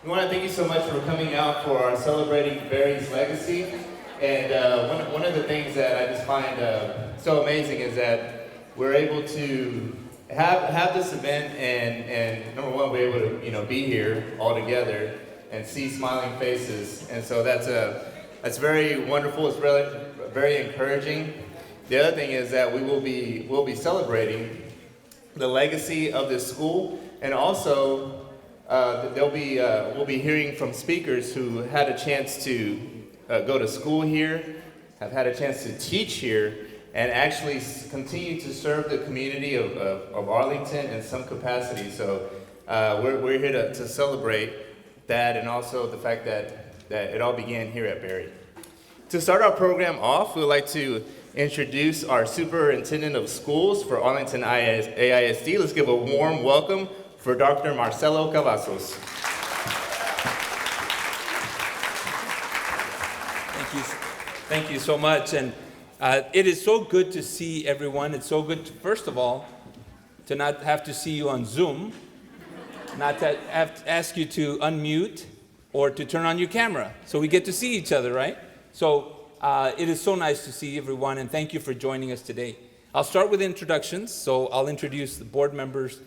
We want to thank you so much for coming out for our Celebrating Barry's Legacy. And one of the things that I just find so amazing is that we're able to have this event and number one, we're able to be here all together and see smiling faces. And so that's very wonderful. It's really very encouraging. The other thing is that we'll be celebrating the legacy of this school, and also we'll be hearing from speakers who had a chance to go to school here, have had a chance to teach here, and actually continue to serve the community of Arlington in some capacity. So we're here to celebrate that, and also the fact that it all began here at Berry. To start our program off, we'd like to introduce our Superintendent of Schools for Arlington AISD. Let's give a warm welcome for Dr. Marcelo Cavazos. Thank you so much. And it is so good to see everyone. It's so good, first of all, to not have to see you on Zoom, not to have to ask you to unmute or to turn on your camera. So we get to see each other, right? So it is so nice to see everyone, and thank you for joining us today. I'll start with introductions. So I'll introduce the board members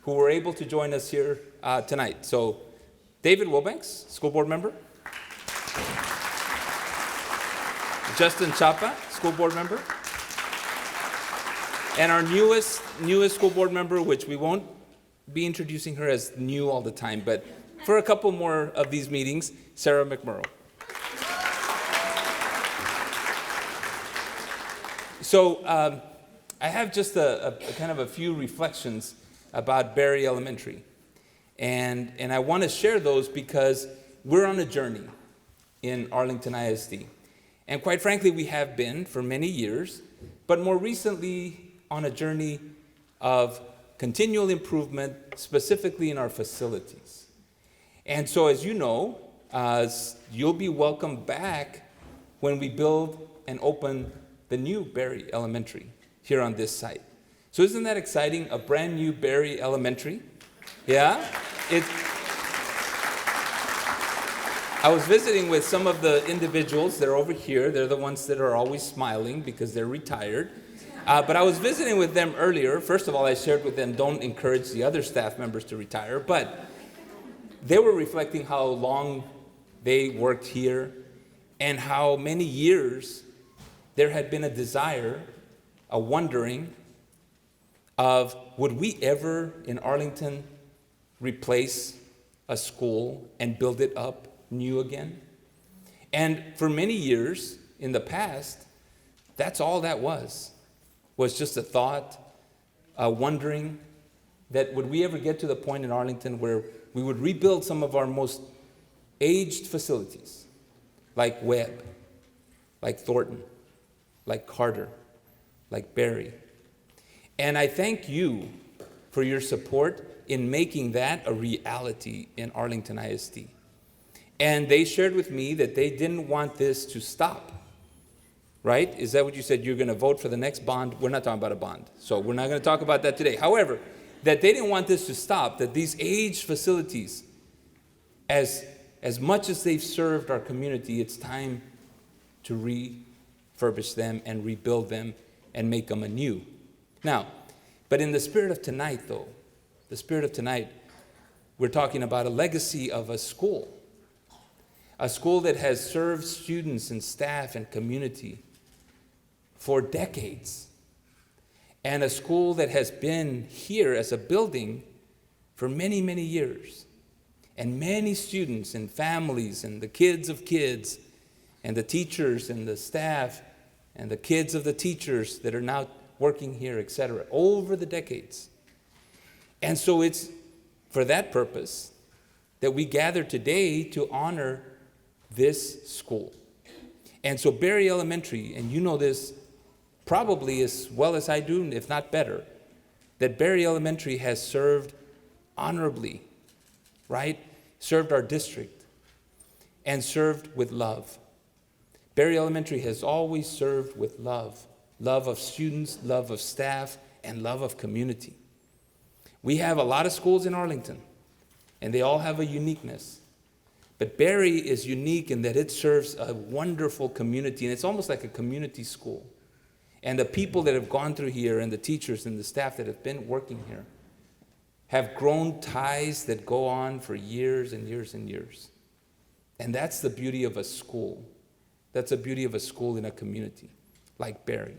who were able to join us here tonight. So David Wilbanks, school board member. Justin Chapa, school board member. And our newest school board member, which we won't be introducing her as new all the time, but for a couple more of these meetings, Sarah McMurrow. So I have just a kind of a few reflections about Berry Elementary. And I want to share those because we're on a journey in Arlington ISD. And quite frankly, we have been for many years, but more recently on a journey of continual improvement, specifically in our facilities. And so as you know, you'll be welcomed back when we build and open the new Berry Elementary here on this site. So isn't that exciting? A brand new Berry Elementary? Yeah? I was visiting with some of the individuals. They're over here. They're the ones that are always smiling because they're retired. But I was visiting with them earlier. First of all, I shared with them, don't encourage the other staff members to retire. But they were reflecting how long they worked here and how many years there had been a desire, a wondering of, would we ever in Arlington replace a school and build it up new again? And for many years in the past, that's all that was just a thought, a wondering that would we ever get to the point in Arlington where we would rebuild some of our most aged facilities, like Webb, like Thornton, like Carter, like Berry. And I thank you for your support in making that a reality in Arlington ISD. And they shared with me that they didn't want this to stop, right? Is that what you said? You're going to vote for the next bond? We're not talking about a bond, so we're not going to talk about that today. However, that they didn't want this to stop, that these aged facilities, as much as they've served our community, it's time to refurbish them and rebuild them and make them anew. Now, but in the spirit of tonight, though, the spirit of tonight, we're talking about a legacy of a school that has served students and staff and community for decades, and a school that has been here as a building for many, many years, and many students and families and the kids of kids and the teachers and the staff and the kids of the teachers that are now working here, etc., over the decades. And so it's for that purpose that we gather today to honor this school. And so Berry Elementary, and you know this probably as well as I do, if not better, that Berry Elementary has served honorably, right? Served our district and served with love. Berry Elementary has always served with love. Love of students, love of staff, and love of community. We have a lot of schools in Arlington, and they all have a uniqueness. But Berry is unique in that it serves a wonderful community, and it's almost like a community school. And the people that have gone through here and the teachers and the staff that have been working here have grown ties that go on for years and years and years. And that's the beauty of a school. That's the beauty of a school in a community like Berry.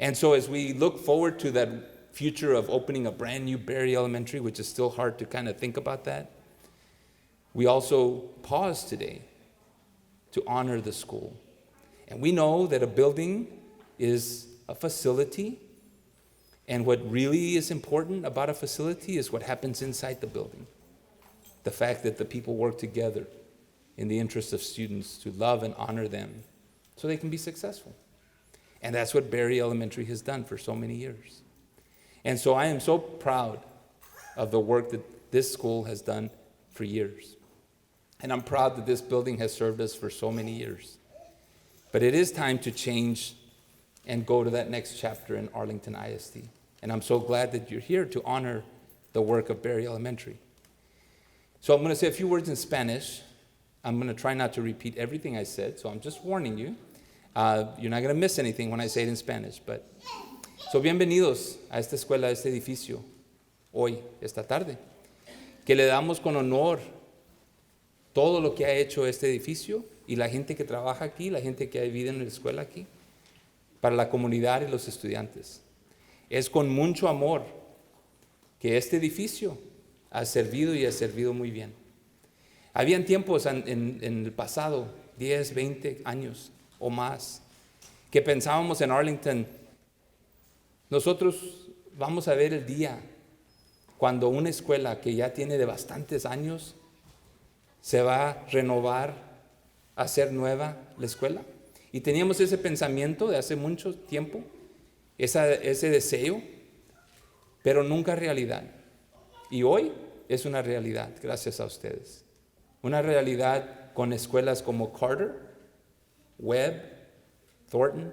And so as we look forward to that future of opening a brand new Berry Elementary, which is still hard to kind of think about that, we also pause today to honor the school. And we know that a building is a facility, and what really is important about a facility is what happens inside the building. The fact that the people work together in the interest of students to love and honor them so they can be successful. And that's what Berry Elementary has done for so many years. And so I am so proud of the work that this school has done for years. And I'm proud that this building has served us for so many years. But it is time to change and go to that next chapter in Arlington ISD. And I'm so glad that you're here to honor the work of Berry Elementary. So I'm going to say a few words in Spanish. I'm going to try not to repeat everything I said, so I'm just warning you. You're not going to miss anything when I say it in Spanish. So bienvenidos a esta escuela, a este edificio, hoy, esta tarde, que le damos con honor todo lo que ha hecho este edificio y la gente que trabaja aquí, la gente que vive en la escuela aquí, para la comunidad y los estudiantes. Es con mucho amor que este edificio ha servido y ha servido muy bien. Habían tiempos en el pasado, 10, 20 años o más, que pensábamos en Arlington, nosotros vamos a ver el día cuando una escuela que ya tiene de bastantes años se va a renovar, a hacer nueva la escuela. Y teníamos ese pensamiento de hace mucho tiempo, ese deseo, pero nunca realidad. Y hoy es una realidad, gracias a ustedes. Una realidad con escuelas como Carter, Webb, Thornton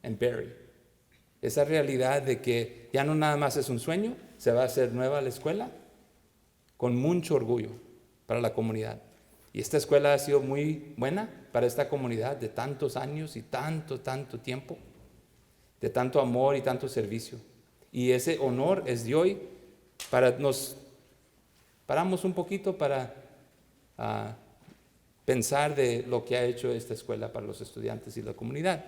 y Berry. Esa realidad de que ya no nada más es un sueño, se va a hacer nueva la escuela, con mucho orgullo para la comunidad. Y esta escuela ha sido muy buena para esta comunidad de tantos años y tanto tiempo, de tanto amor y tanto servicio. Y ese honor es de hoy. Nos paramos un poquito para pensar de lo que ha hecho esta escuela para los estudiantes y la comunidad.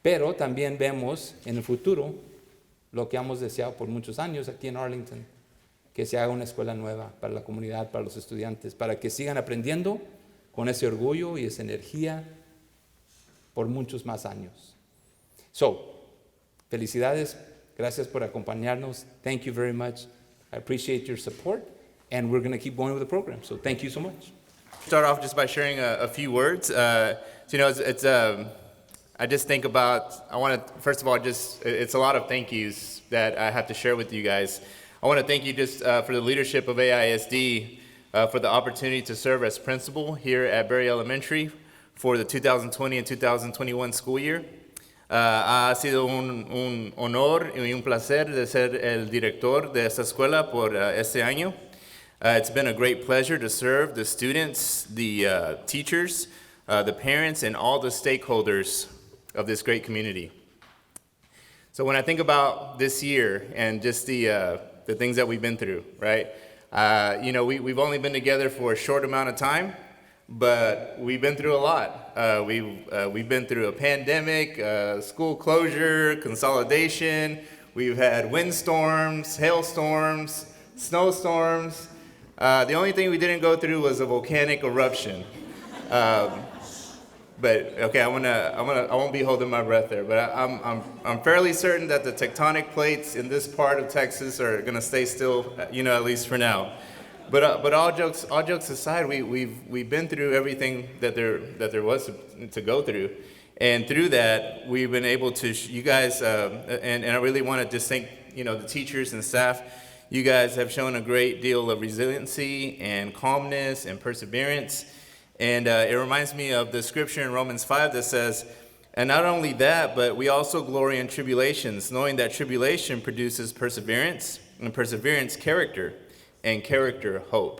Pero también vemos en el futuro lo que hemos deseado por muchos años aquí en Arlington, que se haga una escuela nueva para la comunidad, para los estudiantes, para que sigan aprendiendo con ese orgullo y esa energía por muchos más años. So, felicidades, gracias por acompañarnos. Thank you very much. I appreciate your support, and we're going to keep going with the program. So thank you so much. Start off just by sharing a few words. I just think about, I want to, first of all, it's a lot of thank yous that I have to share with you guys. I want to thank you just for the leadership of AISD, for the opportunity to serve as principal here at Berry Elementary for the 2020 and 2021 school year. Ha sido un honor y un placer de ser el director de esta escuela por este año. It's been a great pleasure to serve the students, the teachers, the parents, and all the stakeholders of this great community. So when I think about this year and just the things that we've been through, right? We've only been together for a short amount of time, but we've been through a lot. We've been through a pandemic, school closure, consolidation. We've had windstorms, hailstorms, snowstorms. The only thing we didn't go through was a volcanic eruption. But okay, I won't be holding my breath there. But I'm fairly certain that the tectonic plates in this part of Texas are gonna stay still, at least for now. But all jokes aside, we've been through everything that there was to go through, and through that we've been able to you guys and I really want to just thank the teachers and staff. You guys have shown a great deal of resiliency and calmness and perseverance. And it reminds me of the scripture in Romans 5 that says, and not only that, but we also glory in tribulations, knowing that tribulation produces perseverance, and perseverance character, and character hope.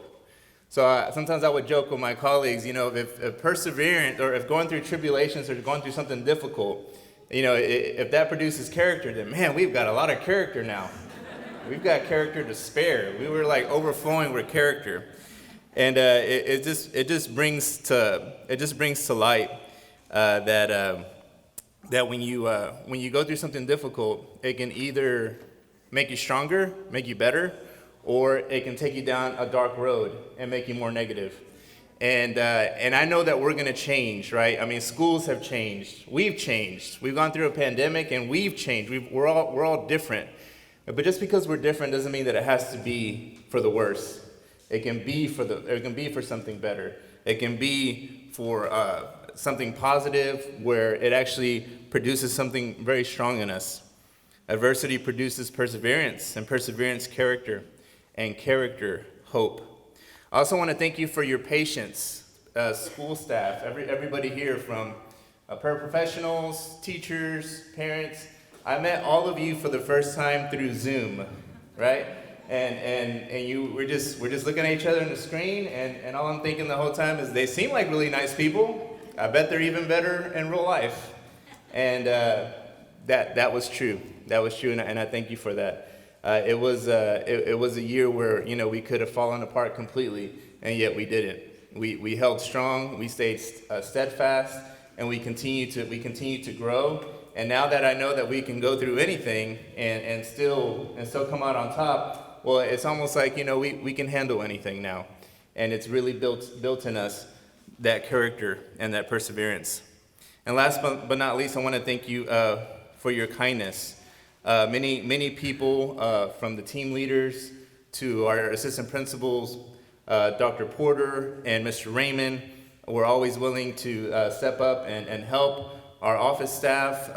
So sometimes I would joke with my colleagues, if perseverance or if going through tribulations or going through something difficult, if that produces character, then man, we've got a lot of character now. We've got character to spare. We were like overflowing with character, and it just brings to light that when you go through something difficult, it can either make you stronger, make you better, or it can take you down a dark road and make you more negative. And I know that we're going to change, right? I mean, schools have changed. We've changed. We've gone through a pandemic, and we've changed. We're all different. But just because we're different doesn't mean that it has to be for the worse. It can be for something better. It can be for something positive where it actually produces something very strong in us. Adversity produces perseverance, and perseverance character, and character hope. I also want to thank you for your patience, school staff, everybody here, from paraprofessionals, teachers, parents. I met all of you for the first time through Zoom, right? And we're just looking at each other on the screen, and all I'm thinking the whole time is they seem like really nice people. I bet they're even better in real life. And that was true. That was true, and I thank you for that. It was a year where we could have fallen apart completely, and yet we didn't. We held strong. We stayed steadfast, and we continue to grow. And now that I know that we can go through anything and still come out on top, well, it's almost like we can handle anything now, and it's really built in us that character and that perseverance. And last but not least, I want to thank you for your kindness. Many people, from the team leaders to our assistant principals, Dr. Porter and Mr. Raymond, were always willing to step up and help. Our office staff,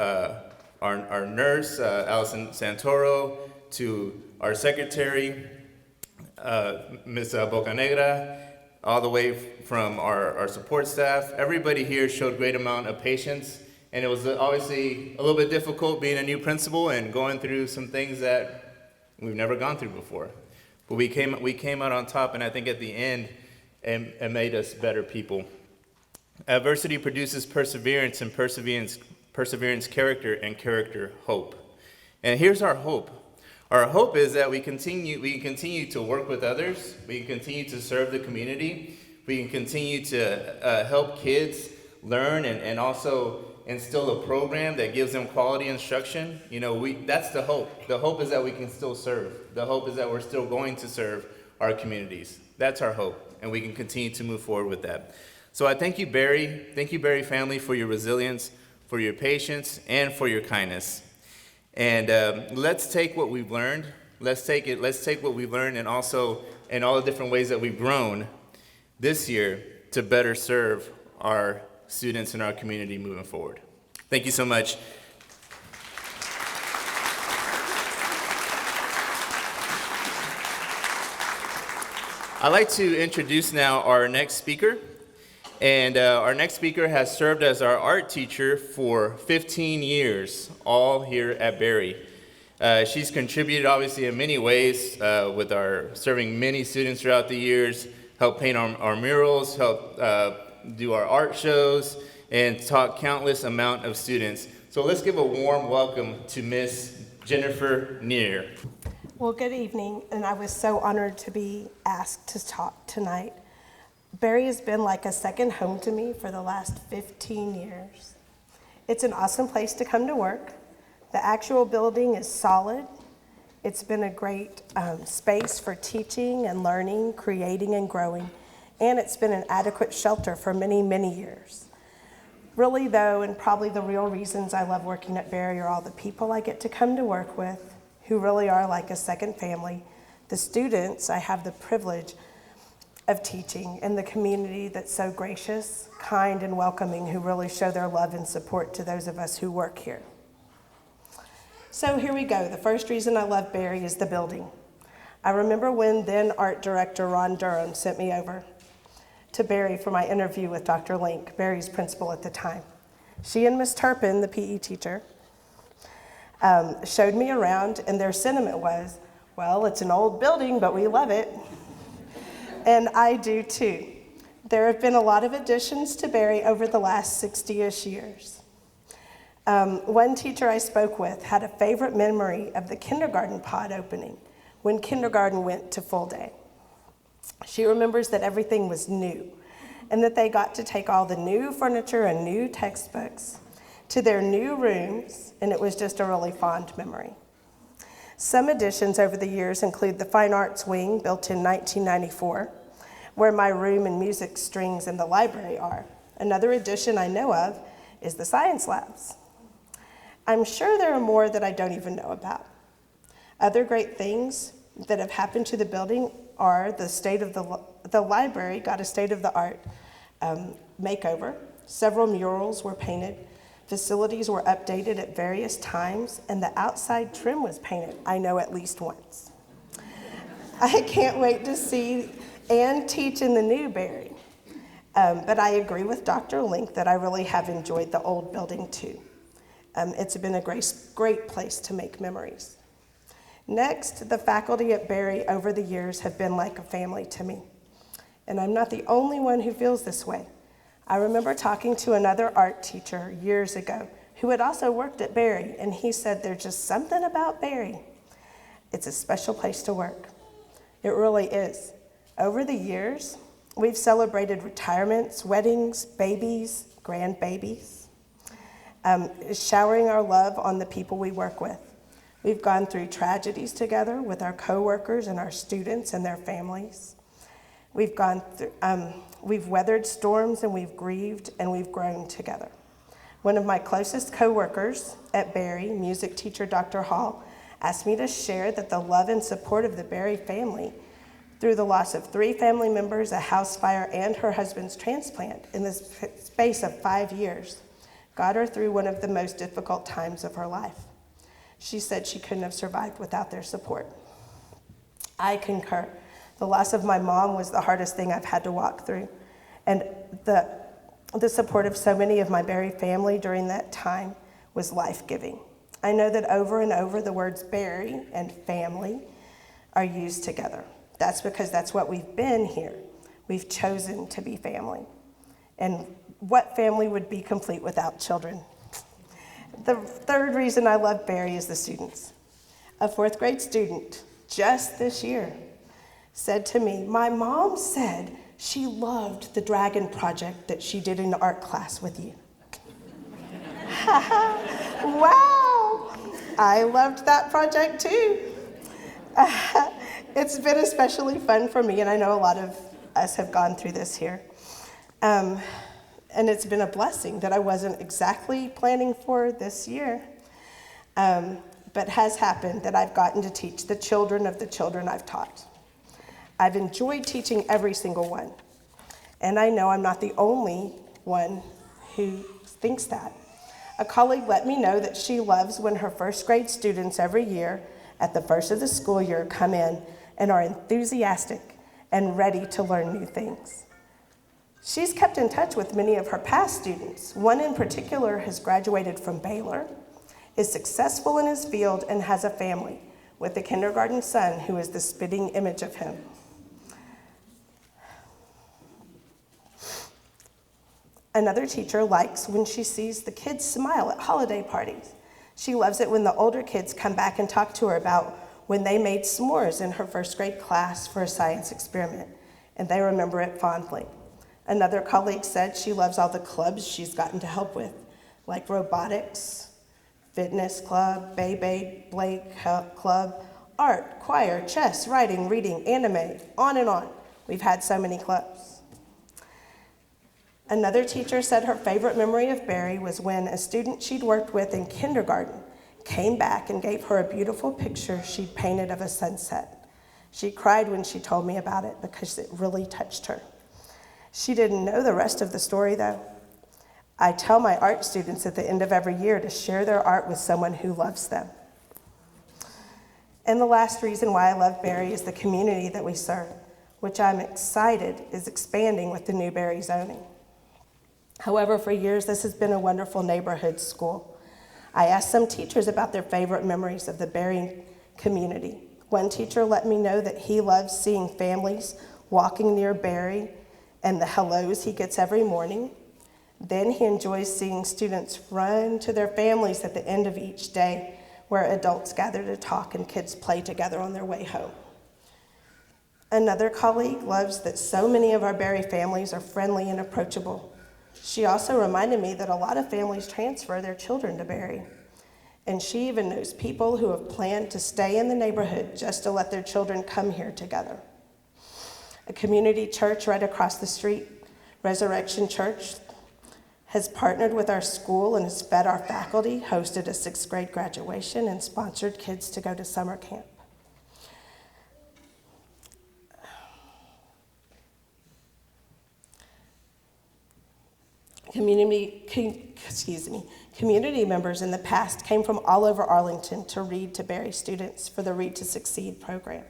our nurse, Allison Santoro, to our secretary, Ms. Bocanegra, all the way from our support staff. Everybody here showed great amount of patience, and it was obviously a little bit difficult being a new principal and going through some things that we've never gone through before. But we came out on top, and I think at the end, it made us better people. Adversity produces perseverance, and perseverance character, and character hope. And here's our hope. Our hope is that we can continue to work with others. We can continue to serve the community. We can continue to help kids learn and also instill a program that gives them quality instruction. That's the hope. The hope is that we can still serve. The hope is that we're still going to serve our communities. That's our hope, and we can continue to move forward with that. So I thank you, Barry. Thank you, Barry family, for your resilience, for your patience, and for your kindness. And let's take what we've learned. Let's take what we've learned, and also in all the different ways that we've grown this year to better serve our students in our community moving forward. Thank you so much. I'd like to introduce now our next speaker. And our next speaker has served as our art teacher for 15 years, all here at Berry. She's contributed, obviously, in many ways with our serving many students throughout the years, helped paint our murals, helped do our art shows, and taught countless amount of students. So let's give a warm welcome to Miss Jennifer Neher. Well, good evening, and I was so honored to be asked to talk tonight. Berry has been like a second home to me for the last 15 years. It's an awesome place to come to work. The actual building is solid. It's been a great space for teaching and learning, creating and growing, and it's been an adequate shelter for many, many years. Really though, and probably the real reasons I love working at Berry are all the people I get to come to work with, who really are like a second family, the students I have the privilege of teaching, and the community that's so gracious, kind, and welcoming, who really show their love and support to those of us who work here. So here we go. The first reason I love Berry is the building. I remember when then art director Ron Durham sent me over to Berry for my interview with Dr. Link, Berry's principal at the time. She and Miss Turpin, the PE teacher, showed me around, and their sentiment was, well, it's an old building, but we love it. And I do too. There have been a lot of additions to Berry over the last 60-ish years. One teacher I spoke with had a favorite memory of the kindergarten pod opening when kindergarten went to full day. She remembers that everything was new and that they got to take all the new furniture and new textbooks to their new rooms, and it was just a really fond memory. Some additions over the years include the Fine Arts Wing, built in 1994, where my room and music strings in the library are. Another addition I know of is the science labs. I'm sure there are more that I don't even know about. Other great things that have happened to the building are the library got a state-of-the-art makeover. Several murals were painted. Facilities were updated at various times, and the outside trim was painted, I know at least once. I can't wait to see and teach in the new Berry. But I agree with Dr. Link that I really have enjoyed the old building too. It's been a great place to make memories. Next, the faculty at Berry over the years have been like a family to me. And I'm not the only one who feels this way. I remember talking to another art teacher years ago who had also worked at Berry, and he said there's just something about Berry. It's a special place to work. It really is. Over the years, we've celebrated retirements, weddings, babies, grandbabies, showering our love on the people we work with. We've gone through tragedies together with our coworkers and our students and their families. We've weathered storms, and we've grieved, and we've grown together. One of my closest coworkers at Berry, music teacher Dr. Hall, asked me to share that the love and support of the Berry family through the loss of 3 family members, a house fire, and her husband's transplant in the space of 5 years got her through one of the most difficult times of her life. She said she couldn't have survived without their support. I concur. The loss of my mom was the hardest thing I've had to walk through. And the support of so many of my Berry family during that time was life-giving. I know that over and over the words Berry and family are used together. That's because that's what we've been here. We've chosen to be family. And what family would be complete without children? The third reason I love Berry is the students. A 4th grade student just this year said to me, my mom said she loved the dragon project that she did in art class with you. Wow, I loved that project too. It's been especially fun for me, and I know a lot of us have gone through this here. And it's been a blessing that I wasn't exactly planning for this year, but has happened that I've gotten to teach the children of the children I've taught. I've enjoyed teaching every single one, and I know I'm not the only one who thinks that. A colleague let me know that she loves when her 1st grade students every year at the first of the school year come in and are enthusiastic and ready to learn new things. She's kept in touch with many of her past students. One in particular has graduated from Baylor, is successful in his field, and has a family with a kindergarten son who is the spitting image of him. Another teacher likes when she sees the kids smile at holiday parties. She loves it when the older kids come back and talk to her about when they made s'mores in her 1st grade class for a science experiment, and they remember it fondly. Another colleague said she loves all the clubs she's gotten to help with, like robotics, fitness club, Bay Blake club, art, choir, chess, writing, reading, anime, on and on. We've had so many clubs. Another teacher said her favorite memory of Berry was when a student she'd worked with in kindergarten came back and gave her a beautiful picture she'd painted of a sunset. She cried when she told me about it because it really touched her. She didn't know the rest of the story, though. I tell my art students at the end of every year to share their art with someone who loves them. And the last reason why I love Berry is the community that we serve, which I'm excited is expanding with the new Berry zoning. However, for years, this has been a wonderful neighborhood school. I asked some teachers about their favorite memories of the Berry community. One teacher let me know that he loves seeing families walking near Barry, and the hellos he gets every morning. Then he enjoys seeing students run to their families at the end of each day, where adults gather to talk and kids play together on their way home. Another colleague loves that so many of our Barry families are friendly and approachable. She also reminded me that a lot of families transfer their children to Barry. And she even knows people who have planned to stay in the neighborhood just to let their children come here together. A community church right across the street, Resurrection Church, has partnered with our school and has fed our faculty, hosted a 6th grade graduation, and sponsored kids to go to summer camp. Community members in the past came from all over Arlington to read to Barry students for the Read to Succeed program.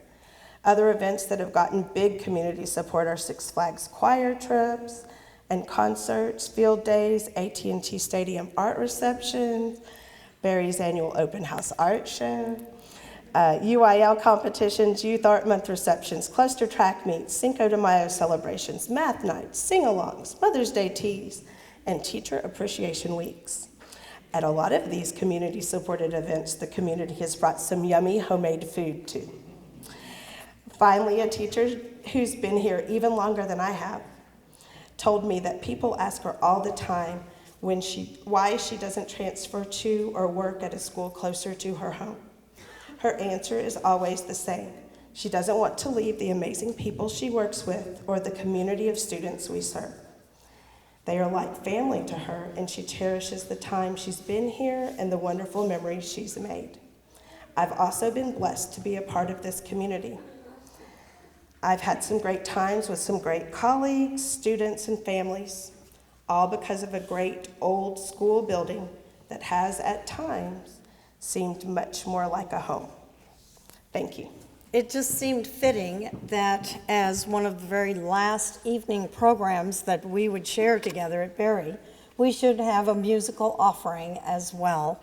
Other events that have gotten big community support are Six Flags choir trips and concerts, field days, AT&T Stadium art receptions, Barry's annual open house art show, UIL competitions, Youth Art Month receptions, cluster track meets, Cinco de Mayo celebrations, math nights, sing-alongs, Mother's Day teas, and teacher appreciation weeks. At a lot of these community-supported events, the community has brought some yummy homemade food too. Finally, a teacher who's been here even longer than I have told me that people ask her all the time why she doesn't transfer to or work at a school closer to her home. Her answer is always the same. She doesn't want to leave the amazing people she works with or the community of students we serve. They are like family to her, and she cherishes the time she's been here and the wonderful memories she's made. I've also been blessed to be a part of this community. I've had some great times with some great colleagues, students, and families, all because of a great old school building that has, at times, seemed much more like a home. Thank you. It just seemed fitting that as one of the very last evening programs that we would share together at Barry, we should have a musical offering as well,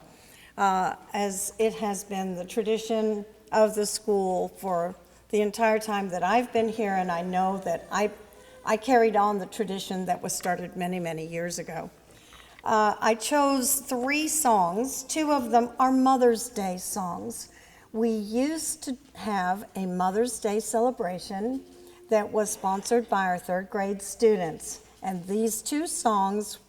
as it has been the tradition of the school for the entire time that I've been here, and I know that I carried on the tradition that was started many, many years ago. I chose 3 songs. 2 of them are Mother's Day songs. We used to have a Mother's Day celebration that was sponsored by our 3rd grade students. And these 2 songs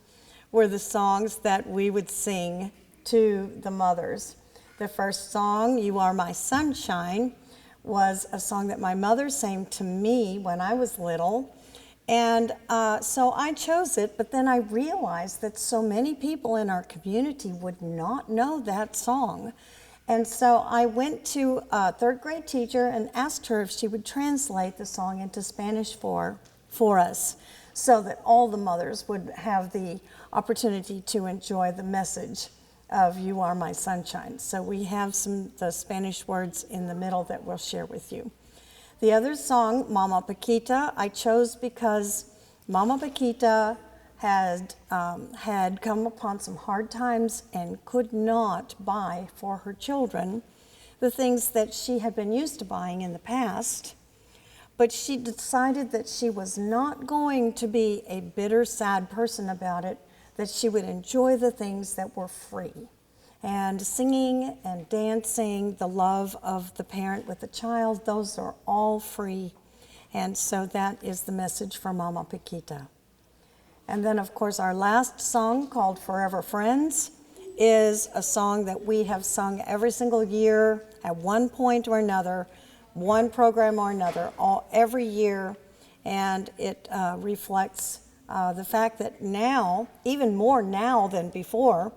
were the songs that we would sing to the mothers. The first song, You Are My Sunshine, was a song that my mother sang to me when I was little. And so I chose it, but then I realized that so many people in our community would not know that song. And so I went to a 3rd grade teacher and asked her if she would translate the song into Spanish for us, so that all the mothers would have the opportunity to enjoy the message of You Are My Sunshine. So we have the Spanish words in the middle that we'll share with you. The other song, Mama Paquita, I chose because Mama Paquita had come upon some hard times and could not buy for her children the things that she had been used to buying in the past. But she decided that she was not going to be a bitter, sad person about it, that she would enjoy the things that were free. And singing and dancing, the love of the parent with the child, those are all free. And so that is the message for Mama Paquita. And then, of course, our last song, called Forever Friends, is a song that we have sung every single year at one point or another, one program or another, every year. And it reflects the fact that now, even more now than before,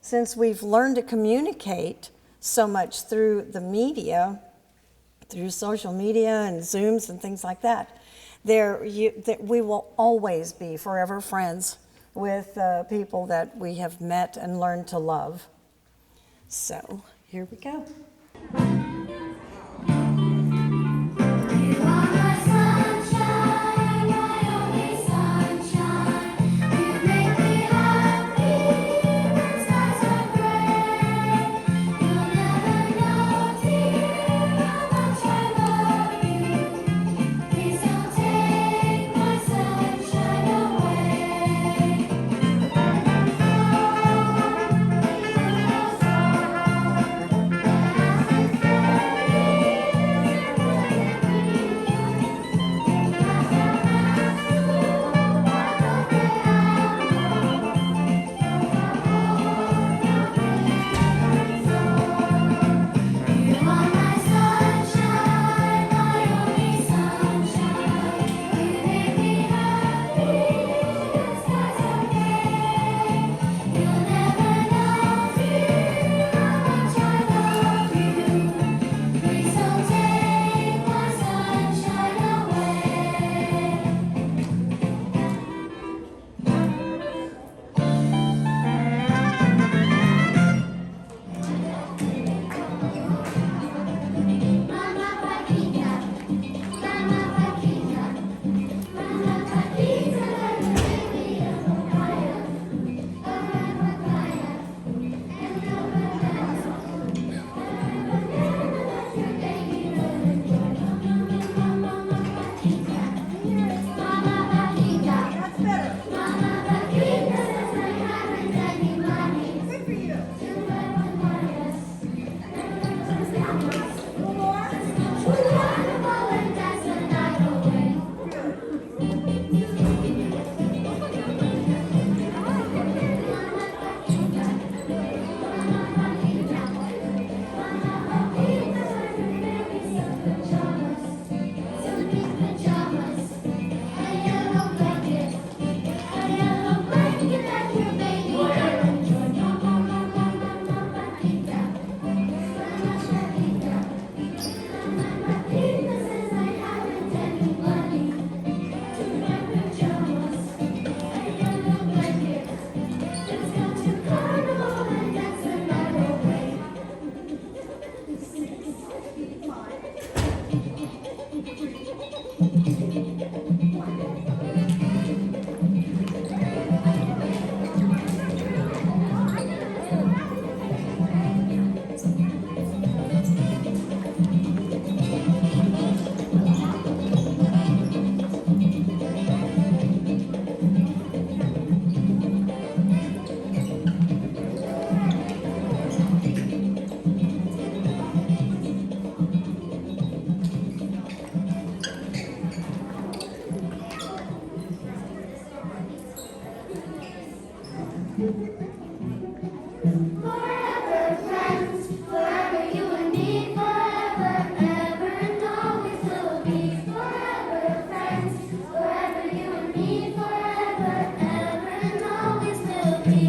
since we've learned to communicate so much through the media, through social media and Zooms and things like that, we will always be forever friends with people that we have met and learned to love. So here we go. Please don't take Forever friends, forever you and me, forever, ever and always will be. Forever friends, forever you and me, forever, ever and always will be.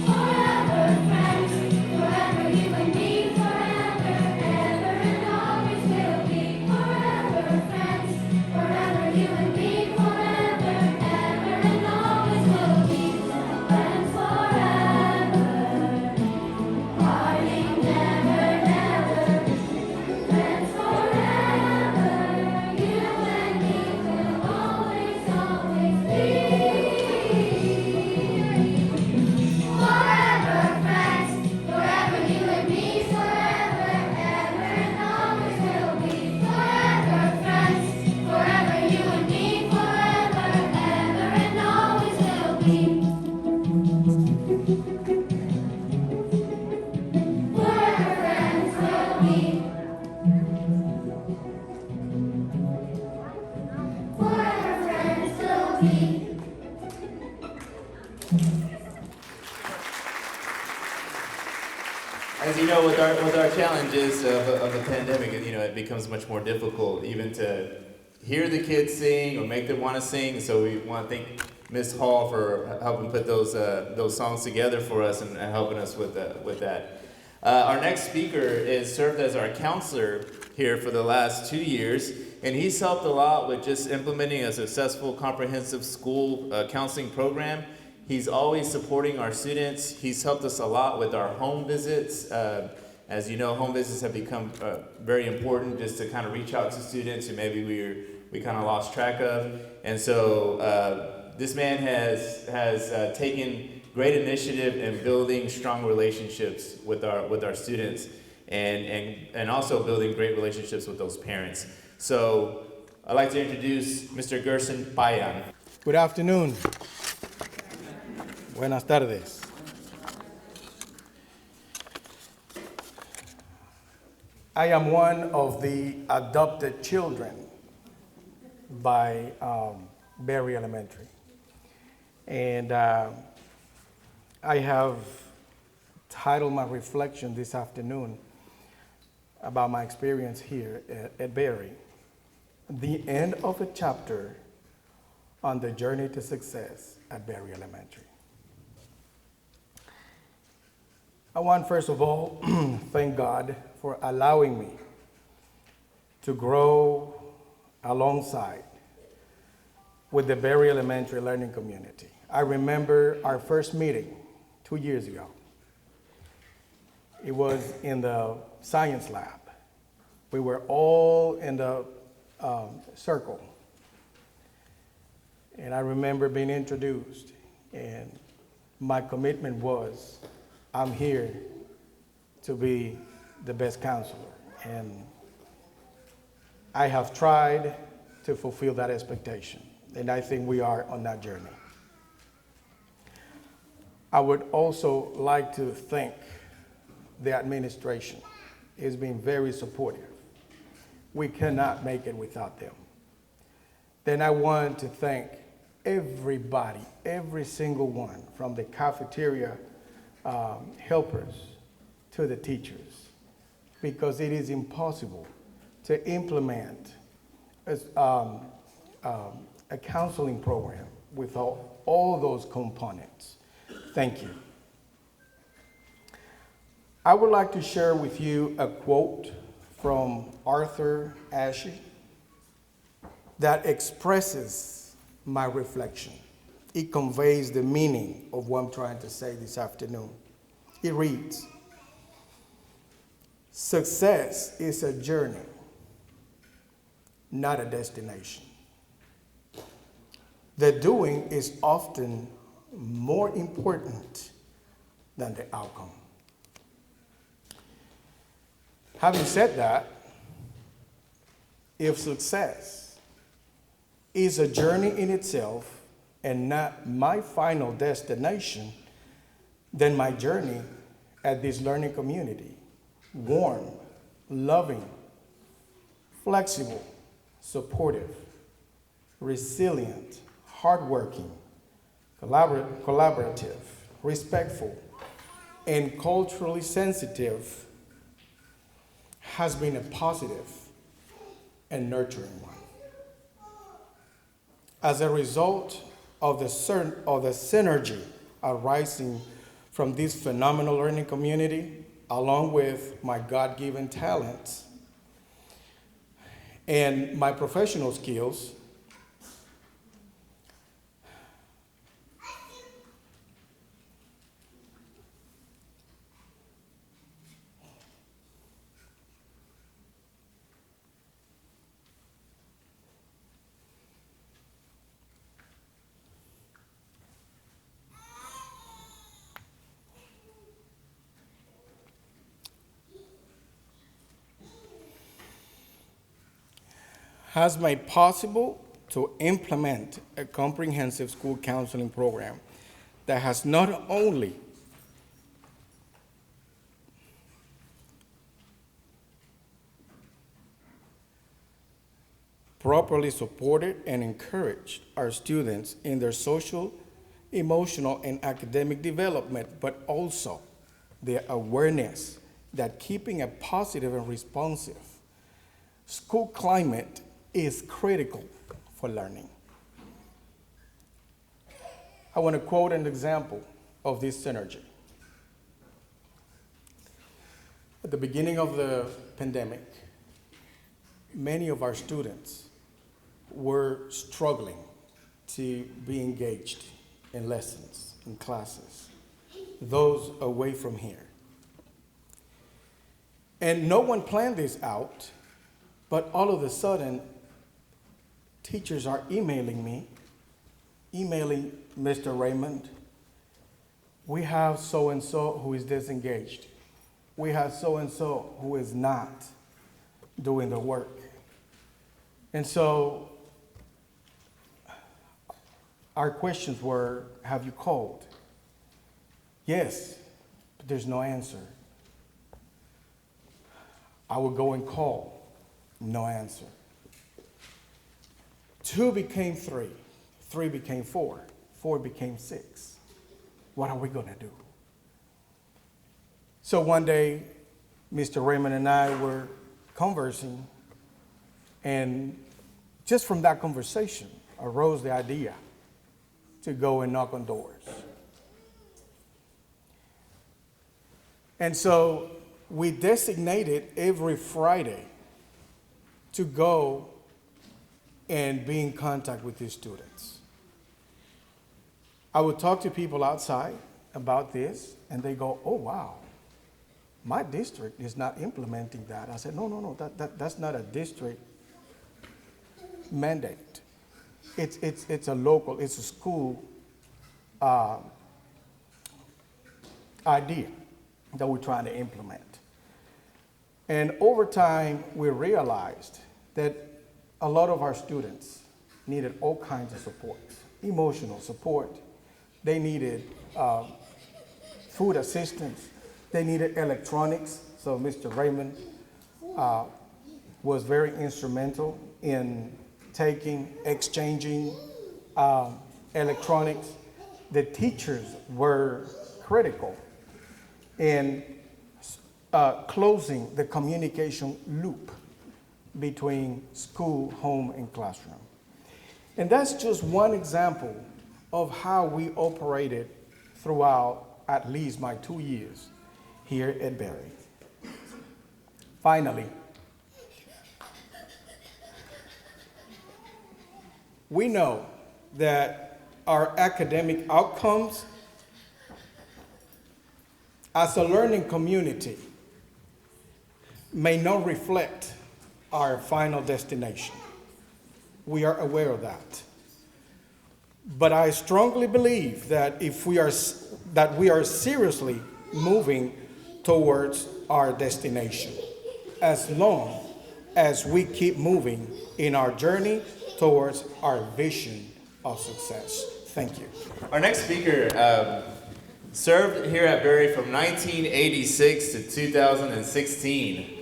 Forever friends, forever you and me, forever, ever and always will be. Forever friends, forever you and me, forever, ever and always will be. Friends forever, parting never, never. Friends forever, you and me will always, always be. Forever friends, forever you and me, forever, ever and always will be. Forever friends, forever you and me, forever, ever and always will be. Forever friends will be. Forever friends will be. As you know, with our challenges of the pandemic, it becomes much more difficult even to hear the kids sing or make them want to sing. So we want to thank Ms. Hall for helping put those songs together for us and helping us with that. Our next speaker is served as our counselor here for the last 2 years, and he's helped a lot with just implementing a successful comprehensive school counseling program. He's always supporting our students. He's helped us a lot with our home visits. As you know, home visits have become very important just to kind of reach out to students who maybe we kind of lost track of. And so this man has taken great initiative in building strong relationships with our students and also building great relationships with those parents. So I'd like to introduce Mr. Gerson Payan. Good afternoon. Buenas tardes. I am one of the adopted children by Berry Elementary. And I have titled my reflection this afternoon about my experience here at Berry, the end of a chapter on the journey to success at Berry Elementary. I want, first of all, thank God for allowing me to grow alongside with the Berry Elementary learning community. I remember our first meeting 2 years ago. It was in the science lab. We were all in the circle. And I remember being introduced, and my commitment was, I'm here to be the best counselor. And I have tried to fulfill that expectation, and I think we are on that journey. I would also like to thank the administration. It's been very supportive. We cannot make it without them. Then I want to thank everybody, every single one, from the cafeteria helpers to the teachers, because it is impossible to implement a counseling program without all those components. Thank you. I would like to share with you a quote from Arthur Ashe that expresses my reflection. It conveys the meaning of what I'm trying to say this afternoon. It reads, "Success is a journey, not a destination. The doing is often more important than the outcome." Having said that, if success is a journey in itself and not my final destination, then my journey at this learning community, warm, loving, flexible, supportive, resilient, hardworking, collaborative, respectful, and culturally sensitive has been a positive and nurturing one. As a result of the synergy arising from this phenomenal learning community, along with my God-given talents and my professional skills, has made possible to implement a comprehensive school counseling program that has not only properly supported and encouraged our students in their social, emotional, and academic development, but also their awareness that keeping a positive and responsive school climate is critical for learning. I want to quote an example of this synergy. At the beginning of the pandemic, many of our students were struggling to be engaged in lessons, in classes, those away from here. And no one planned this out, but all of a sudden, teachers are emailing me, emailing Mr. Raymond. We have so-and-so who is disengaged. We have so-and-so who is not doing the work. And so our questions were, have you called? Yes, but there's no answer. I would go and call, no answer. 2 became 3, 3 became 4, 4 became 6. What are we gonna do? So one day, Mr. Raymond and I were conversing, and just from that conversation arose the idea to go and knock on doors. And so we designated every Friday to go and be in contact with these students. I would talk to people outside about this, and they go, oh, wow, my district is not implementing that. I said, no, that's not a district mandate. It's a local, it's a school idea that we're trying to implement. And over time, we realized that a lot of our students needed all kinds of support, emotional support. They needed food assistance. They needed electronics. So Mr. Raymond was very instrumental in exchanging electronics. The teachers were critical in closing the communication loop between school, home, and classroom. And that's just one example of how we operated throughout at least my 2 years here at Berry. Finally, we know that our academic outcomes as a learning community may not reflect our final destination. We are aware of that. But I strongly believe that we are seriously moving towards our destination, as long as we keep moving in our journey towards our vision of success. Thank you. Our next speaker served here at Berry from 1986 to 2016.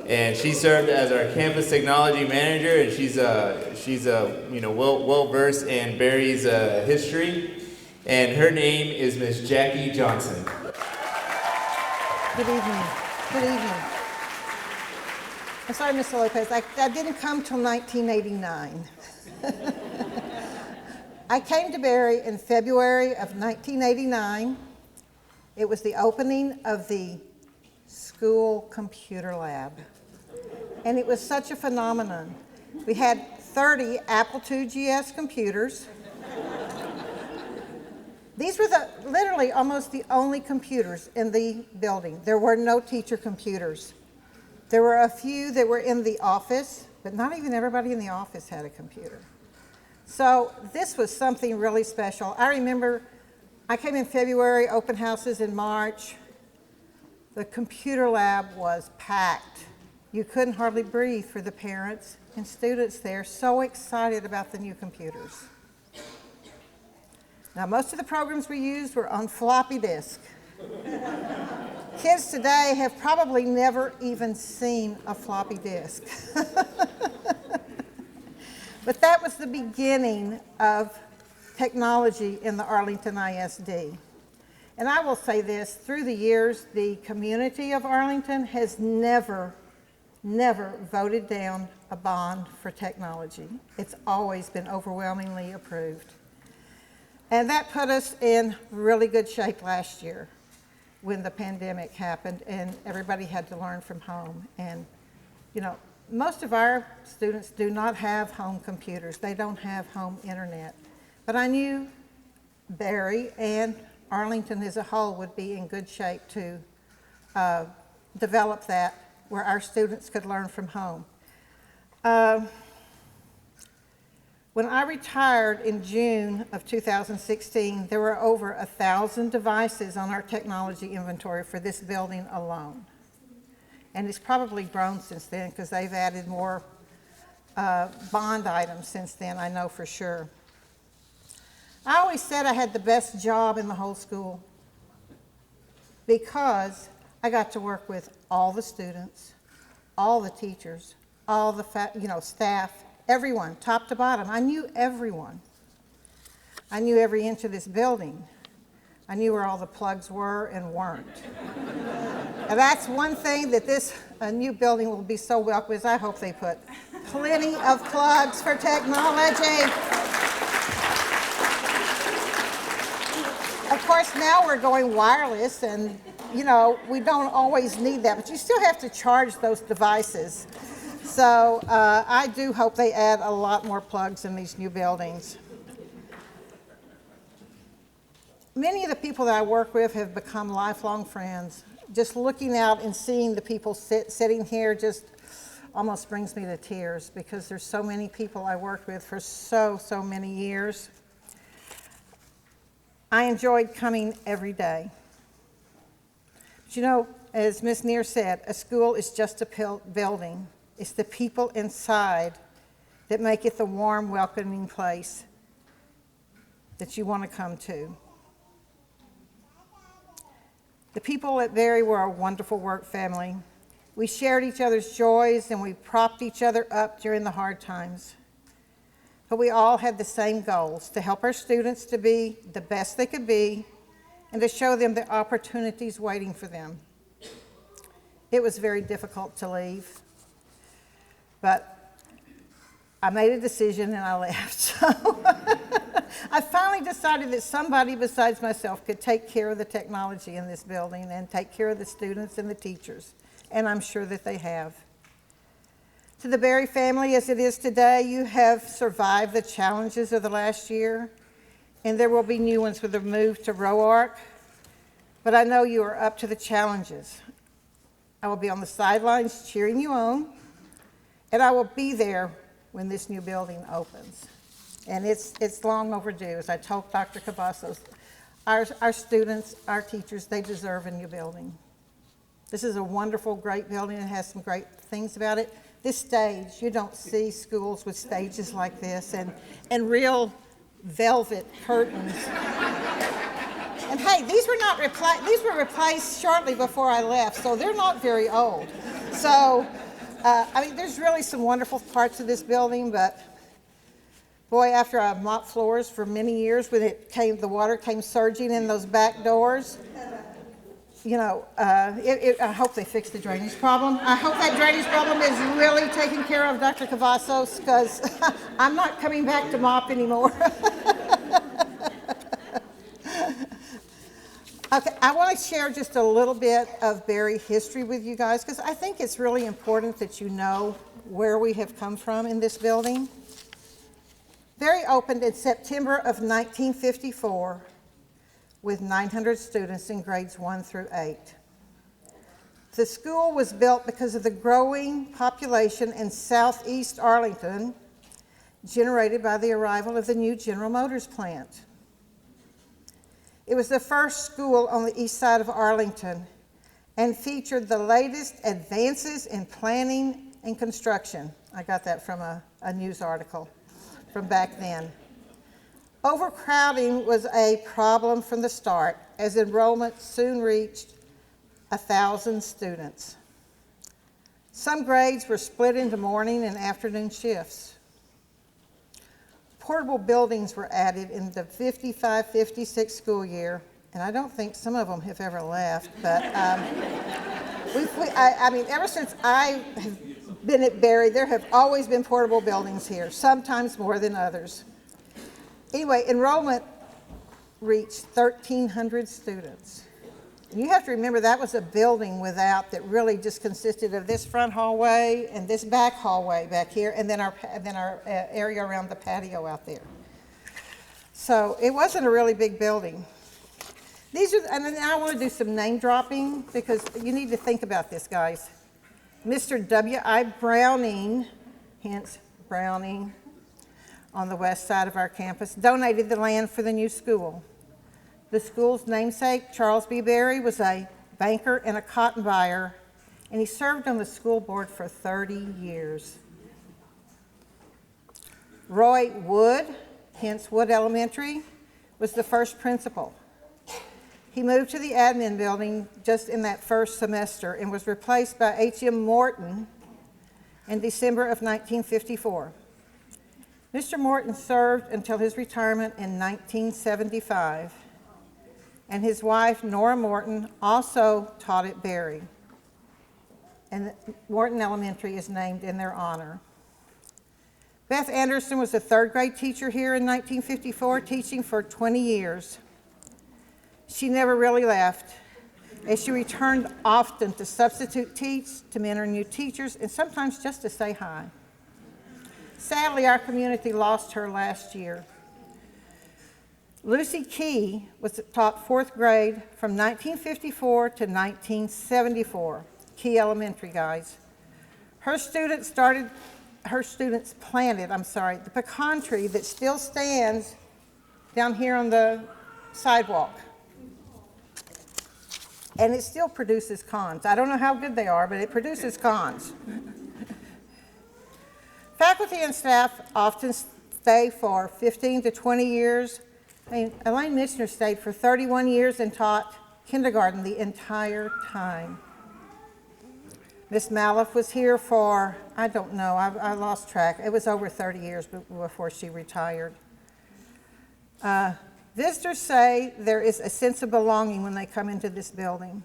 and she served as our campus technology manager, and she's well versed in Barry's history. And her name is Miss Jackie Johnson. Good evening. Good evening. I'm sorry, Mr. Lopez, I didn't come till 1989. I came to Barry in February of 1989. It was the opening of the school computer lab. And it was such a phenomenon. We had 30 Apple II GS computers. These were literally almost the only computers in the building. There were no teacher computers. There were a few that were in the office, but not even everybody in the office had a computer. So this was something really special. I remember I came in February, open houses in March. The computer lab was packed. You couldn't hardly breathe for the parents and students there, so excited about the new computers. Now, most of the programs we used were on floppy disk. Kids today have probably never even seen a floppy disk. But that was the beginning of technology in the Arlington ISD. And I will say this, through the years, the community of Arlington has never voted down a bond for technology. It's always been overwhelmingly approved. And that put us in really good shape last year when the pandemic happened and everybody had to learn from home. And, you know, most of our students do not have home computers. They don't have home internet. But I knew Barry and Arlington as a whole would be in good shape to develop that where our students could learn from home. When I retired in June of 2016, there were over 1,000 devices on our technology inventory for this building alone. And it's probably grown since then because they've added more bond items since then, I know for sure. I always said I had the best job in the whole school because I got to work with all the students, all the teachers, all the staff, everyone, top to bottom. I knew everyone. I knew every inch of this building. I knew where all the plugs were and weren't. And that's one thing that this new building will be so welcome is I hope they put plenty of plugs for technology. Of course, now we're going wireless and, you know, we don't always need that, but you still have to charge those devices. So I do hope they add a lot more plugs in these new buildings. Many of the people that I work with have become lifelong friends. Just looking out and seeing the people sitting here just almost brings me to tears because there's so many people I worked with for so many years. I enjoyed coming every day. But you know, as Ms. Neher said, a school is just a building. It's the people inside that make it the warm, welcoming place that you want to come to. The people at Barry were a wonderful work family. We shared each other's joys and we propped each other up during the hard times. But we all had the same goals, to help our students to be the best they could be and to show them the opportunities waiting for them. It was very difficult to leave, but I made a decision and I left. So I finally decided that somebody besides myself could take care of the technology in this building and take care of the students and the teachers, and I'm sure that they have. To the Barry family as it is today, you have survived the challenges of the last year, and there will be new ones with the move to RoArc, but I know you are up to the challenges. I will be on the sidelines cheering you on, and I will be there when this new building opens. And it's long overdue. As I told Dr. Cavazos, our students, our teachers, they deserve a new building. This is a wonderful, great building. It has some great things about it. This stage, you don't see schools with stages like this and real velvet curtains. And hey, these were replaced shortly before I left, so they're not very old. So I mean, there's really some wonderful parts of this building, but boy, after I mopped floors for many years, when the water came surging in those back doors, you know, I hope they fix the drainage problem. I hope that drainage problem is really taken care of, Dr. Cavazos, because I'm not coming back to mop anymore. Okay, I want to share just a little bit of Berry history with you guys, because I think it's really important that you know where we have come from in this building. Berry opened in September of 1954 with 900 students in grades 1 through 8. The school was built because of the growing population in southeast Arlington generated by the arrival of the new General Motors plant. It was the first school on the east side of Arlington and featured the latest advances in planning and construction. I got that from a news article from back then. Overcrowding was a problem from the start, as enrollment soon reached 1,000 students. Some grades were split into morning and afternoon shifts. Portable buildings were added in the 55-56 school year, and I don't think some of them have ever left, but I mean, ever since I have been at Berry, there have always been portable buildings here, sometimes more than others. Anyway, enrollment reached 1,300 students. And you have to remember that was a building that really just consisted of this front hallway and this back hallway back here, and then our area around the patio out there. So it wasn't a really big building. And then I want to do some name dropping, because you need to think about this, guys. Mr. W.I. Browning, hence Browning, on the west side of our campus, donated the land for the new school. The school's namesake, Charles B. Berry, was a banker and a cotton buyer, and he served on the school board for 30 years. Roy Wood, hence Wood Elementary, was the first principal. He moved to the admin building just in that first semester and was replaced by H.M. Morton in December of 1954. Mr. Morton served until his retirement in 1975, and his wife, Nora Morton, also taught at Berry, and Morton Elementary is named in their honor. Beth Anderson was a third grade teacher here in 1954, teaching for 20 years. She never really left, as she returned often to substitute teach, to mentor new teachers, and sometimes just to say hi. Sadly, our community lost her last year. Lucy Key was taught fourth grade from 1954 to 1974, Key Elementary, guys. Her students planted the pecan tree that still stands down here on the sidewalk. And it still produces cons. I don't know how good they are, but it produces cons. Faculty and staff often stay for 15 to 20 years. I mean, Elaine Michener stayed for 31 years and taught kindergarten the entire time. Miss Maliff was here for, I don't know, I lost track. It was over 30 years before she retired. Visitors say there is a sense of belonging when they come into this building.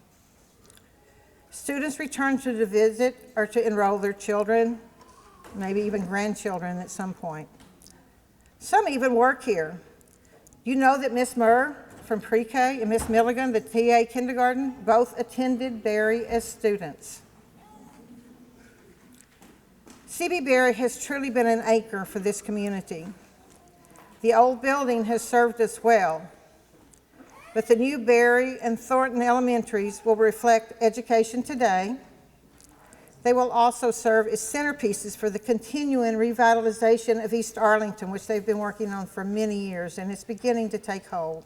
Students return to visit or to enroll their children, maybe even grandchildren at some point. Some even work here. You know that Miss Murr from pre-K and Miss Milligan, the TA kindergarten, both attended Berry as students. CB Berry has truly been an anchor for this community. The old building has served us well, but the new Berry and Thornton Elementaries will reflect education today. They will also serve as centerpieces for the continuing revitalization of East Arlington, which they've been working on for many years, and it's beginning to take hold.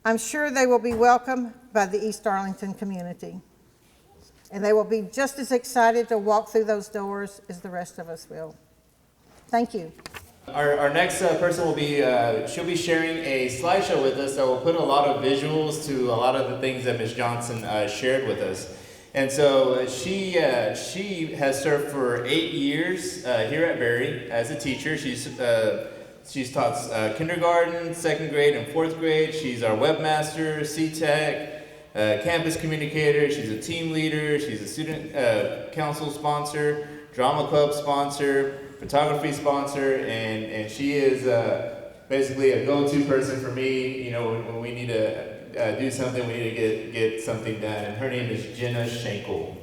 I'm sure they will be welcomed by the East Arlington community, and they will be just as excited to walk through those doors as the rest of us will. Thank you. Our next person will be, she'll be sharing a slideshow with us that will put a lot of visuals to a lot of the things that Ms. Johnson shared with us. And so she has served for 8 years here at Berry as a teacher. She's taught kindergarten, second grade, and fourth grade. She's our webmaster, C-Tech, campus communicator. She's a team leader. She's a student council sponsor, drama club sponsor, photography sponsor, and she is basically a go-to person for me. You know, when we need to do something, we need to get something done. And her name is Shankle.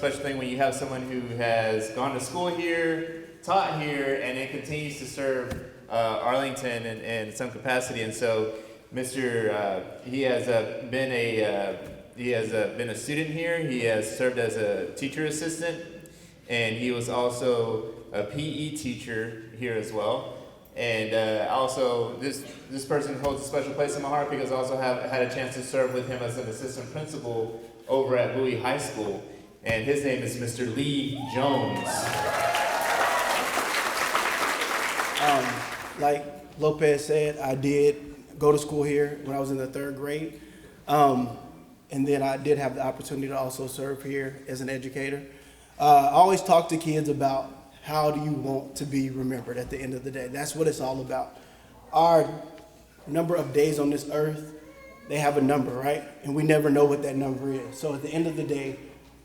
special thing when you have someone who has gone to school here, taught here, and then continues to serve Arlington in some capacity. And so, he has been a student here. He has served as a teacher assistant, and he was also a PE teacher here as well. And also, this person holds a special place in my heart because I also have had a chance to serve with him as an assistant principal over at Bowie High School. And his name is Mr. Lee Jones. Like Lopez said, I did go to school here when I was in the 3rd grade. And then I did have the opportunity to also serve here as an educator. I always talk to kids about how do you want to be remembered at the end of the day. That's what it's all about. Our number of days on this earth, they have a number, right? And we never know what that number is. So at the end of the day,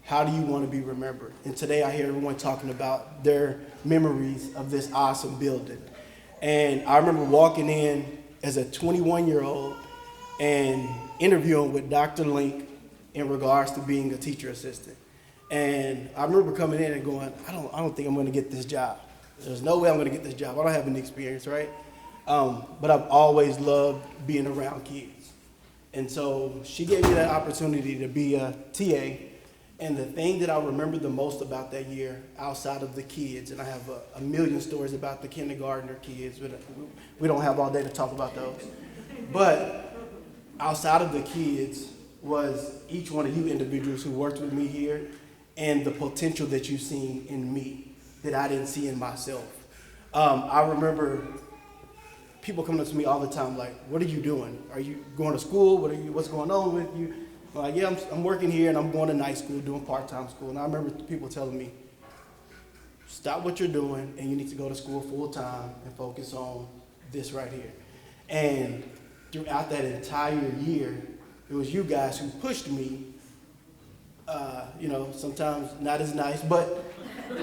how do you want to be remembered? And today I hear everyone talking about their memories of this awesome building. And I remember walking in as a 21-year-old and interviewing with Dr. Link in regards to being a teacher assistant. And I remember coming in and going, I don't think I'm going to get this job. There's no way I'm going to get this job. I don't have any experience, right? But I've always loved being around kids. And so she gave me that opportunity to be a TA. And the thing that I remember the most about that year, outside of the kids, and I have a million stories about the kindergartner kids, but we don't have all day to talk about those. But outside of the kids was each one of you individuals who worked with me here and the potential that you've seen in me that I didn't see in myself. I remember people coming up to me all the time like, what are you doing? Are you going to school? What's going on with you? I'm like, yeah, I'm working here and I'm going to night school, doing part-time school. And I remember people telling me, stop what you're doing and you need to go to school full-time and focus on this right here. And throughout that entire year, it was you guys who pushed me, sometimes not as nice, but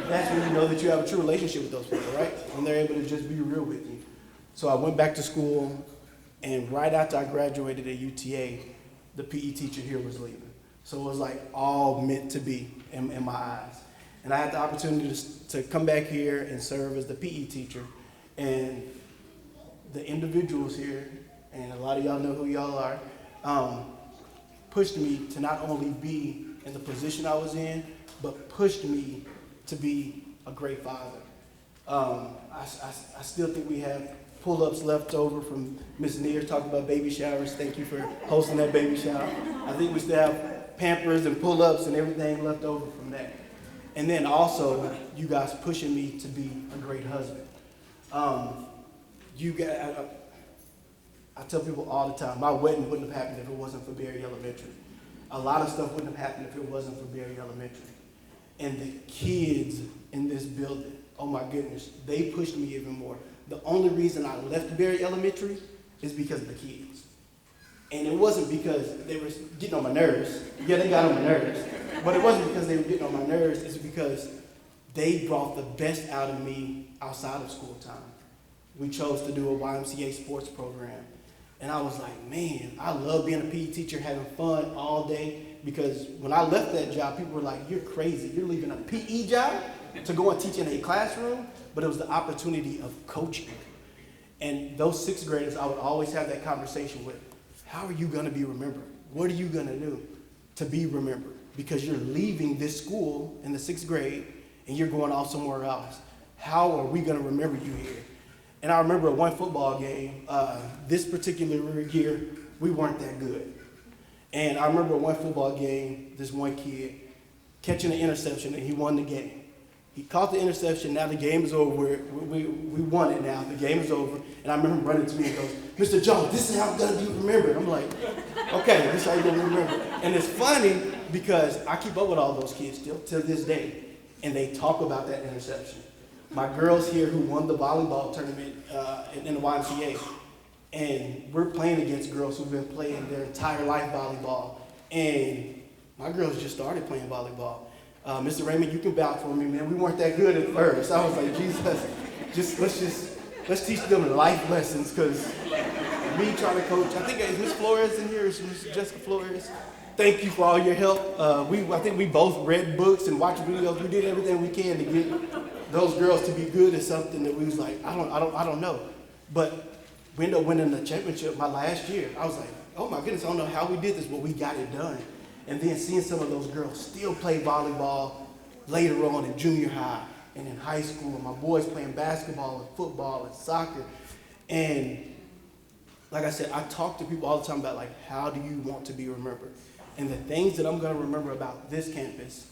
that's when you know that you have a true relationship with those people, right? When they're able to just be real with you. So I went back to school, and right after I graduated at UTA, the PE teacher here was leaving. So it was like all meant to be in my eyes. And I had the opportunity to come back here and serve as the PE teacher. And the individuals here, and a lot of y'all know who y'all are, pushed me to not only be in the position I was in, but pushed me to be a great father. I still think we have pull-ups left over from Ms. Neher talking about baby showers. Thank you for hosting that baby shower. I think we still have Pampers and pull-ups and everything left over from that. And then also, you guys pushing me to be a great husband. I tell people all the time, my wedding wouldn't have happened if it wasn't for Berry Elementary. A lot of stuff wouldn't have happened if it wasn't for Berry Elementary. And the kids in this building, oh my goodness, they pushed me even more. The only reason I left Berry Elementary is because of the kids. And it wasn't because they were getting on my nerves. Yeah, they got on my nerves. But it wasn't because they were getting on my nerves. It's because they brought the best out of me outside of school time. We chose to do a YMCA sports program. And I was like, man, I love being a PE teacher, having fun all day. Because when I left that job, people were like, you're crazy. You're leaving a PE job to go and teach in a classroom? But it was the opportunity of coaching. And those sixth graders, I would always have that conversation with, how are you going to be remembered? What are you going to do to be remembered? Because you're leaving this school in the sixth grade and you're going off somewhere else. How are we going to remember you here? And I remember one football game, this particular year, we weren't that good. And I remember one football game, this one kid catching an interception and he won the game. He caught the interception, now the game is over, we won it now, the game is over. And I remember him running to me and goes, Mr. Jones, this is how I'm gonna be remembered. I'm like, okay, this is how you're gonna be remembered. And it's funny because I keep up with all those kids still to this day, and they talk about that interception. My girls here who won the volleyball tournament in the YMCA, and we're playing against girls who've been playing their entire life volleyball. And my girls just started playing volleyball. Mr. Raymond, you can vouch for me, man. We weren't that good at first. I was like, Jesus, let's teach them life lessons, because me trying to coach, I think is Miss Flores in here, is Miss Jessica Flores? thank you for all your help. I think we both read books and watched videos. We did everything we can to get those girls to be good at something that we was like, I don't know. But we ended up winning the championship my last year. I was like, oh my goodness, I don't know how we did this, but we got it done. And then seeing some of those girls still play volleyball later on in junior high and in high school, and my boys playing basketball and football and soccer. And like I said, I talk to people all the time about like, how do you want to be remembered? And the things that I'm gonna remember about this campus,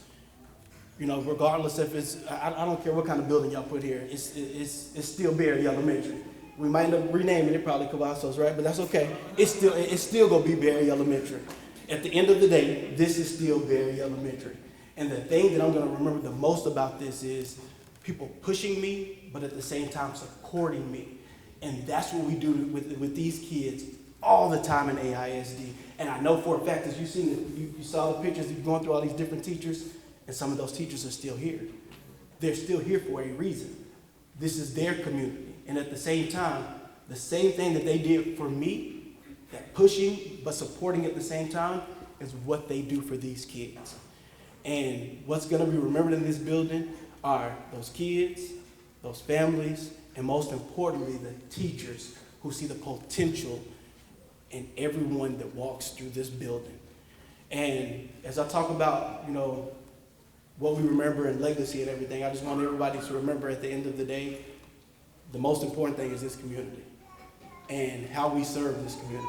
you know, regardless if it's, I don't care what kind of building y'all put here, it's still Berry Elementary. We might end up renaming it probably Cavazos, right? But that's okay. It's still gonna be Berry Elementary. At the end of the day, this is still Berry Elementary. And the thing that I'm gonna remember the most about this is people pushing me, but at the same time supporting me. And that's what we do with these kids all the time in AISD. And I know for a fact, as you saw the pictures, you're going through all these different teachers, and some of those teachers are still here. They're still here for a reason. This is their community. And at the same time, the same thing that they did for me, that pushing but supporting at the same time, is what they do for these kids. And what's gonna be remembered in this building are those kids, those families, and most importantly, the teachers who see the potential in everyone that walks through this building. And as I talk about, you know, what we remember and legacy and everything, I just want everybody to remember at the end of the day, the most important thing is this community and how we serve this community.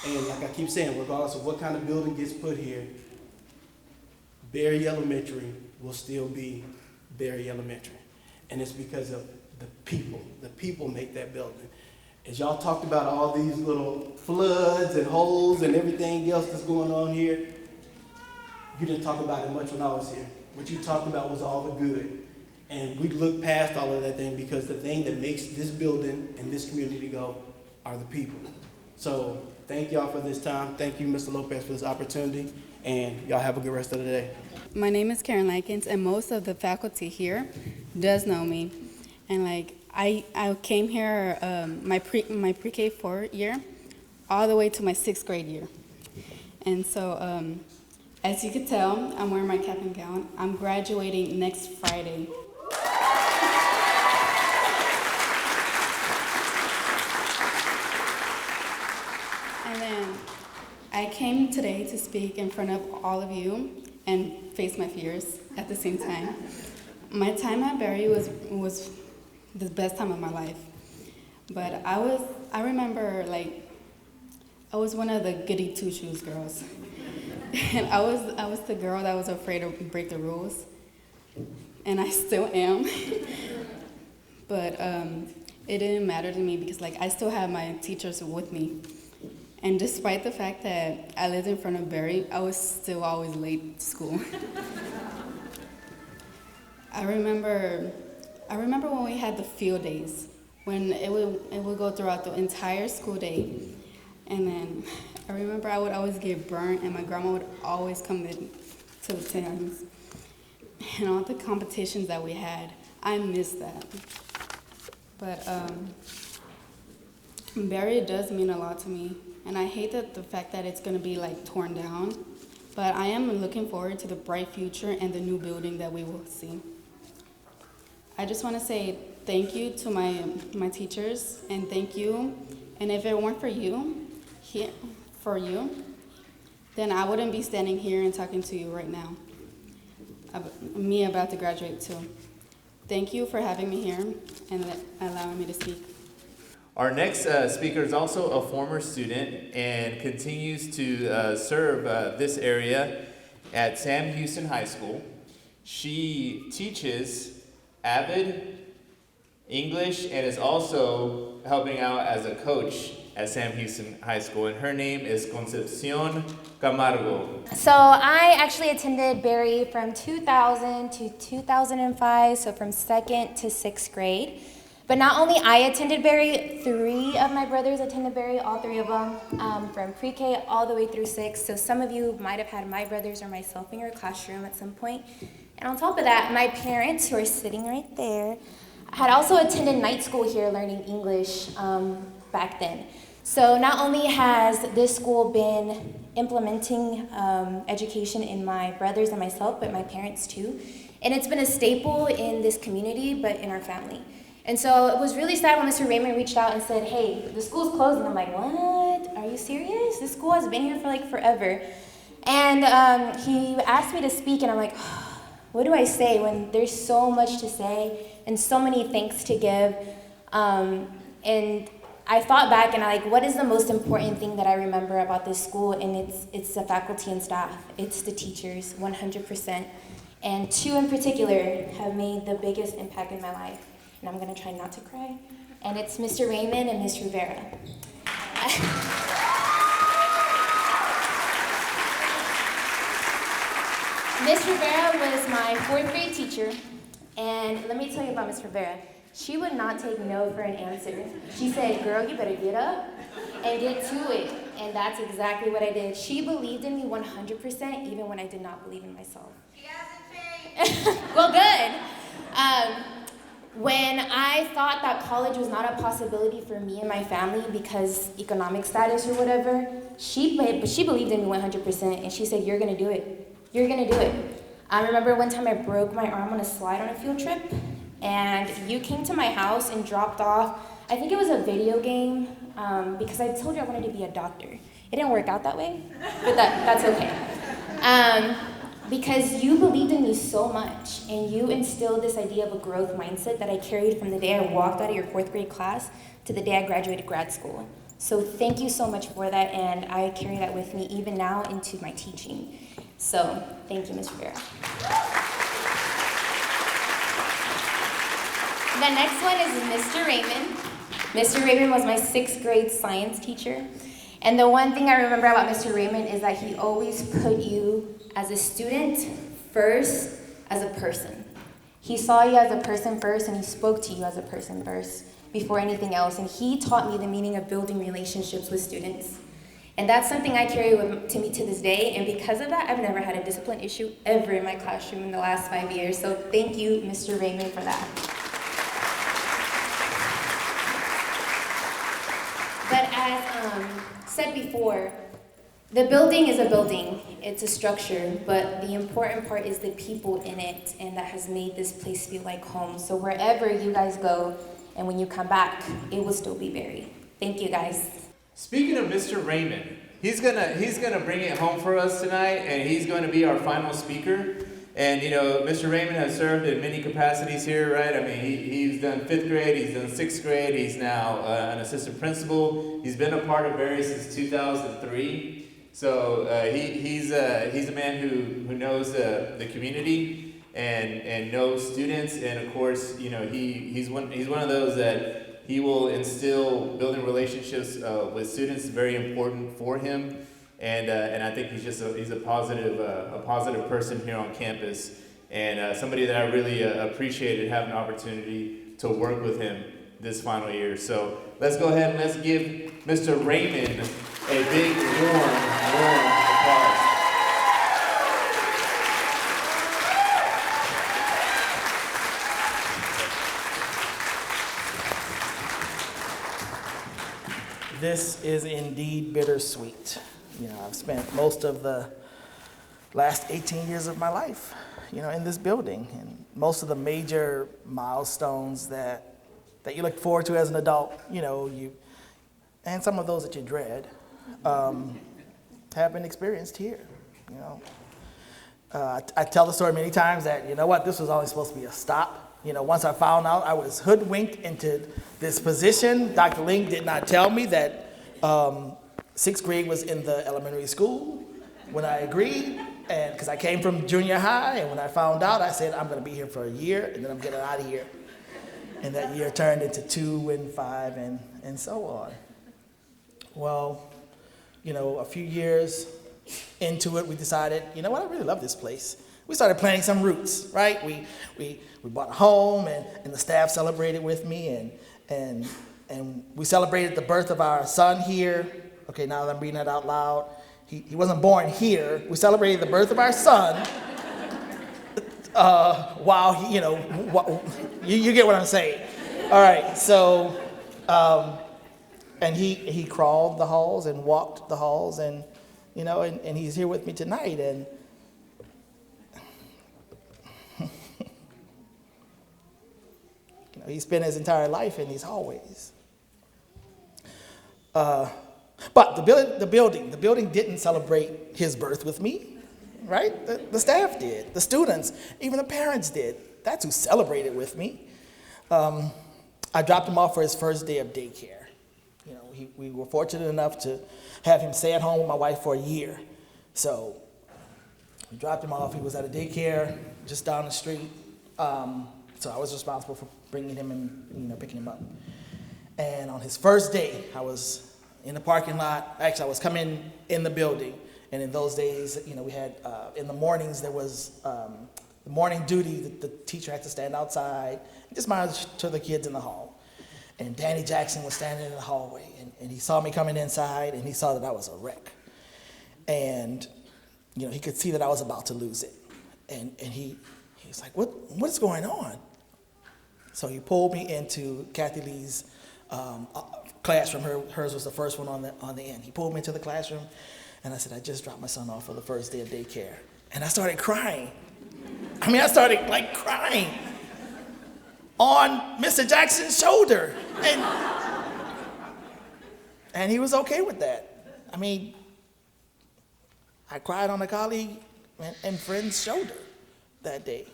And like I keep saying, regardless of what kind of building gets put here, Berry Elementary will still be Berry Elementary. And it's because of the people. The people make that building. As y'all talked about all these little floods and holes and everything else that's going on here, you didn't talk about it much when I was here. What you talked about was all the good. And we look past all of that thing because the thing that makes this building and this community go are the people. So thank y'all for this time. Thank you, Mr. Lopez, for this opportunity. And y'all have a good rest of the day. My name is Karen Lykins, and most of the faculty here does know me. And like I came here my pre-K 4 year, all the way to my 6th grade year. And so as you can tell, I'm wearing my cap and gown. I'm graduating next Friday. And then I came today to speak in front of all of you and face my fears at the same time. My time at Berry was the best time of my life. But I remember like, I was one of the goody two-shoes girls. And I was the girl that was afraid to break the rules. And I still am. But it didn't matter to me because like I still have my teachers with me. And despite the fact that I lived in front of Berry, I was still always late to school. I remember when we had the field days, when it would go throughout the entire school day. And then I remember I would always get burnt, and my grandma would always come in to the tents. And all the competitions that we had, I miss that. But Berry does mean a lot to me. And I hate that the fact that it's gonna be like torn down, but I am looking forward to the bright future and the new building that we will see. I just wanna say thank you to my teachers, and thank you. And if it weren't for you, then I wouldn't be standing here and talking to you right now. Me about to graduate too. Thank you for having me here and allowing me to speak. Our next speaker is also a former student and continues to serve this area at Sam Houston High School. She teaches AVID, English, and is also helping out as a coach at Sam Houston High School. And her name is Concepcion Carmargo. So I actually attended Berry from 2000 to 2005, so from 2nd to 6th grade. But not only I attended Berry, 3 of my brothers attended Berry, all 3 of them, from pre-K all the way through 6. So some of you might have had my brothers or myself in your classroom at some point. And on top of that, my parents, who are sitting right there, had also attended night school here learning English back then. So not only has this school been implementing education in my brothers and myself, but my parents too. And it's been a staple in this community, but in our family. And so it was really sad when Mr. Raymond reached out and said, hey, the school's closed. And I'm like, what? Are you serious? This school has been here for like forever. And he asked me to speak, and I'm like, what do I say when there's so much to say and so many thanks to give? And I thought back, and what is the most important thing that I remember about this school? And it's the faculty and staff. It's the teachers, 100%. And two in particular have made the biggest impact in my life. And I'm gonna try not to cry. And it's Mr. Raymond and Ms. Rivera. Ms. Rivera was my 4th grade teacher. And let me tell you about Ms. Rivera. She would not take no for an answer. She said, girl, you better get up and get to it. And that's exactly what I did. She believed in me 100%, even when I did not believe in myself. She hasn't changed. Well, good. When I thought that college was not a possibility for me and my family because economic status or whatever, she believed in me 100%, and she said, you're gonna do it. You're gonna do it. I remember one time I broke my arm on a slide on a field trip, and you came to my house and dropped off, I think it was a video game, because I told you I wanted to be a doctor. It didn't work out that way, but that's okay. Because you believed in me so much, and you instilled this idea of a growth mindset that I carried from the day I walked out of your 4th grade class to the day I graduated grad school. So thank you so much for that, and I carry that with me even now into my teaching. So thank you, Ms. Rivera. The next one is Mr. Raymond. Mr. Raymond was my 6th grade science teacher. And the one thing I remember about Mr. Raymond is that he always put you as a student first, as a person. He saw you as a person first, and he spoke to you as a person first before anything else. And he taught me the meaning of building relationships with students. And that's something I carry with me to this day. And because of that, I've never had a discipline issue ever in my classroom in the last 5 years. So thank you, Mr. Raymond, for that. But as said before, the building is a building, it's a structure, but the important part is the people in it, and that has made this place feel like home. So wherever you guys go, and when you come back, it will still be Barry. Thank you, guys. Speaking of Mr. Raymond, he's gonna bring it home for us tonight, and he's going to be our final speaker. And Mr. Raymond has served in many capacities here, right? I mean, he's done 5th grade, he's done 6th grade, he's now an assistant principal. He's been a part of Barry since 2003. So he's a man who knows the community and knows students, and of course, he's one of those that he will instill building relationships with students is very important for him, and I think he's a positive person here on campus, and somebody that I really appreciated having an opportunity to work with him this final year. So let's go ahead and let's give Mr. Raymond a big warm applause. This is indeed bittersweet. I've spent most of the last 18 years of my life, in this building, and most of the major milestones that you look forward to as an adult, and some of those that you dread, have been experienced here. I tell the story many times that, this was only supposed to be a stop. Once I found out I was hoodwinked into this position, Dr. Link did not tell me that 6th grade was in the elementary school when I agreed, and because I came from junior high, and when I found out, I said, I'm going to be here for a year, and then I'm getting out of here. And that year turned into 2 and 5 and so on. Well, a few years into it, we decided, I really love this place. We started planting some roots, right? We bought a home, and the staff celebrated with me, and we celebrated the birth of our son here. Okay, now that I'm reading that out loud, he wasn't born here. We celebrated the birth of our son while he, you get what I'm saying. All right, so And he crawled the halls and walked the halls, and you know, and he's here with me tonight. And you know, he spent his entire life in these hallways. But the building didn't celebrate his birth with me, right? The staff did, the students, even the parents did. That's who celebrated with me. I dropped him off for his first day of daycare. You know, we were fortunate enough to have him stay at home with my wife for a year. So we dropped him off. He was at a daycare just down the street. So I was responsible for bringing him and, you know, picking him up. And on his first day, I was in the parking lot. Actually, I was coming in the building. And in those days, you know, we had, in the mornings, there was the morning duty. The teacher had to stand outside and just monitor the kids in the hall. And Danny Jackson was standing in the hallway, and he saw me coming inside, and he saw that I was a wreck. And, you know, he could see that I was about to lose it. And he was like, what's going on? So he pulled me into Kathy Lee's classroom. Hers was the first one on the end. He pulled me into the classroom, and I said, I just dropped my son off for the first day of daycare. And I started crying. I started like crying on Mr. Jackson's shoulder. And he was okay with that. I cried on a colleague and friend's shoulder that day.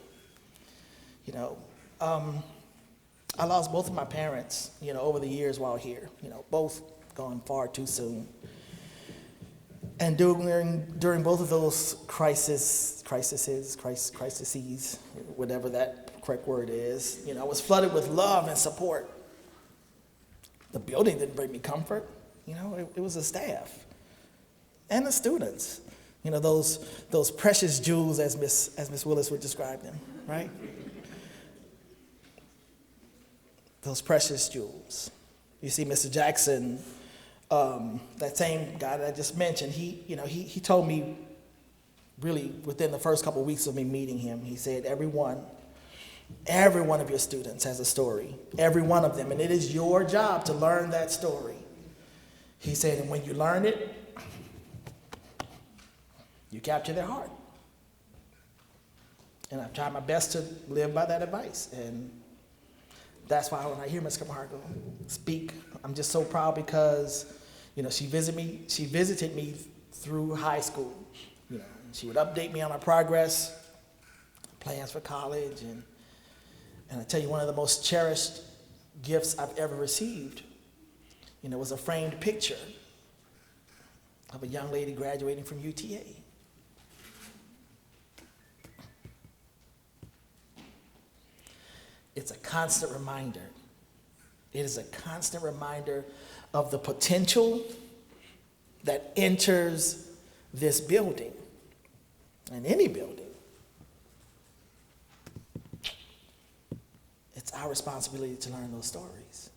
You know, I lost both of my parents, you know, over the years while here, you know, both gone far too soon. And during both of those crises, whatever that correct word is, you know, I was flooded with love and support. The building didn't bring me comfort, you know, it was the staff and the students, you know, those precious jewels as Miss Willis would describe them, right? Those precious jewels. You see, Mr. Jackson, that same guy that I just mentioned, he told me really within the first couple of weeks of me meeting him, he said, every one of your students has a story, every one of them, and it is your job to learn that story. He said, and when you learn it, you capture their heart. And I've tried my best to live by that advice, and that's why when I hear Ms. Carmargo speak, I'm just so proud because, you know, she visited me through high school. You know, she would update me on our progress, plans for college, and I tell you, one of the most cherished gifts I've ever received, you know, was a framed picture of a young lady graduating from UTA. It's a constant reminder. It is a constant reminder of the potential that enters this building and any building. It's our responsibility to learn those stories.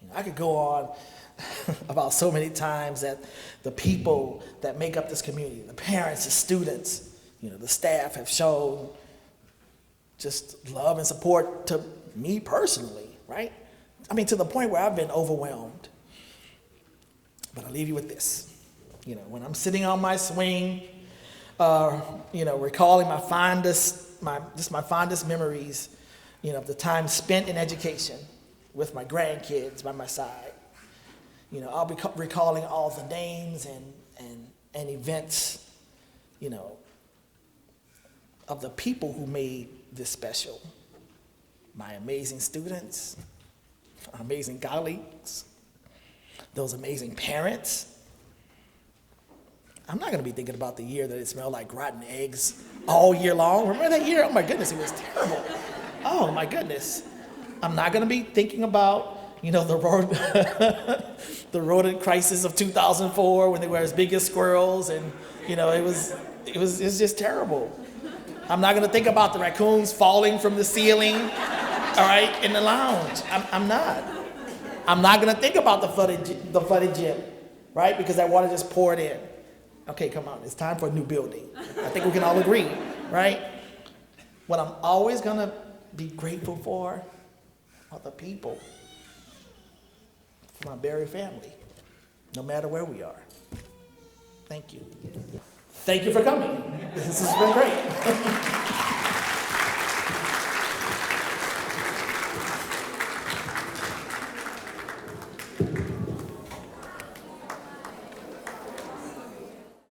You know, I could go on about so many times that the people that make up this community, the parents, the students, you know, the staff have shown just love and support to me personally, right? To the point where I've been overwhelmed. But I'll leave you with this. You know, when I'm sitting on my swing, you know, recalling my fondest memories, you know, of the time spent in education with my grandkids by my side. You know, I'll be recalling all the names and events, you know, of the people who made this special. My amazing students, my amazing colleagues, those amazing parents. I'm not gonna be thinking about the year that it smelled like rotten eggs all year long. Remember that year? Oh my goodness, it was terrible. Oh my goodness. I'm not gonna be thinking about, you know, the rodent crisis of 2004 when they were as big as squirrels, and you know, it was just terrible. I'm not gonna think about the raccoons falling from the ceiling, all right, in the lounge. I'm not. I'm not gonna think about the flooded gym, right? Because that water just poured in. Okay, come on, it's time for a new building. I think we can all agree, right? What I'm always gonna be grateful for are the people. for my Berry family, no matter where we are. Thank you. Thank you for coming. This has been great.